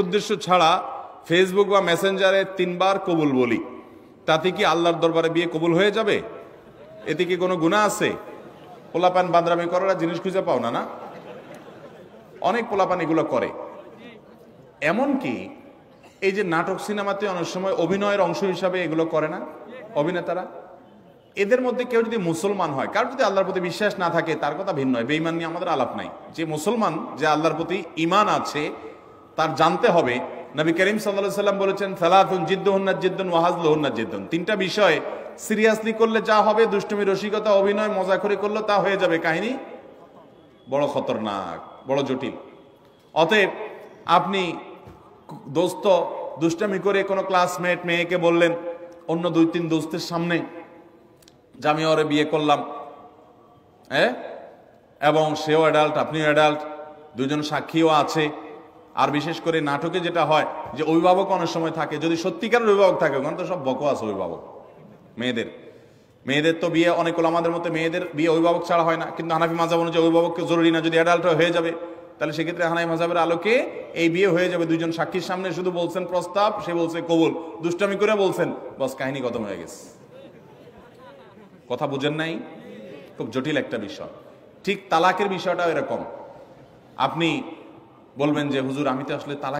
উদ্দেশ্য ছাড়া ফেসবুক বা মেসেঞ্জারে 3 বার কবুল বলি, তাতে কি আল্লাহর দরবারে বিয়ে কবুল হয়ে যাবে? এতে কি কোনো গুনাহ আছে? পোলাপান বাদরামি করার জিনিস খুঁজে পাও না? না, অনেক পোলাপান এগুলো করে। এমনকি এই যে নাটক সিনেমাতে অনেক সময় অভিনয়ের অংশ হিসাবে এগুলো করে না অভিনেতারা, এদের মধ্যে কেউ যদি মুসলমান হয়, কার যদি আল্লাহর প্রতি বিশ্বাস না থাকে তার কথা ভিন্ন হয়, বেঈমান নিয়ে আমাদের আলাপ নাই। যে মুসলমান, যে আল্লাহর প্রতি ঈমান আছে, তার জানতে হবে নবী করিম সাল্লাল্লাহু আলাইহি সাল্লাম বলেছেন সালাতুন জিদ্দুহুন্না জিদ্দুন ওয়া হাজলুহুন্না জিদ্দুন, 3টা বিষয় সিরিয়াসলি করলে যা হবে, দুষ্টুমি রসিকতা অভিনয় মজাকরি করলে তা হয়ে যাবে কাহিনী বড় খতরনাক, বড় জটিল। অতএব আপনি দোস্ত দুষ্টামি করে কোনো ক্লাসমেট মেয়েকে বললেন অন্য 2-3 দোস্তের সামনে যে আমি ওরে বিয়ে করলাম, এবং সেও অ্যাডাল্ট আপনিও অ্যাডাল্ট, দুজন সাক্ষীও আছে। আর বিশেষ করে নাটকে যেটা হয় যে অভিভাবক অনেক সময় থাকে, যদি সত্যিকারের অভিভাবক থাকে, ওখানে তো সব বকওয়াস অভিভাবক। মেয়েদের তো বিয়ে অনেক হলো, আমাদের মতো মেয়েদের বিয়ে অভিভাবক ছাড়া হয় না, কিন্তু হানাফি মাযহাব অনুযায়ী অভিভাবককে জরুরি না, যদি অ্যাডাল্ট হয়ে যাবে তাহলে সেক্ষেত্রে হানাফি মাযহাবের আলোকে এই বিয়ে হয়ে যাবে। 2জন সাক্ষীর সামনে শুধু বলছেন প্রস্তাব, সে বলছে কবুল, দুষ্টামি করে বলছেন, বাস কাহিনী খতম হয়ে গেছে। কথা বুঝেন নাই? খুব জটিল একটা বিষয়। ঠিক তালাকের বিষয়টাও এরকম। আপনি বলবেন যে হুজুর আমি তো আসলে তালাক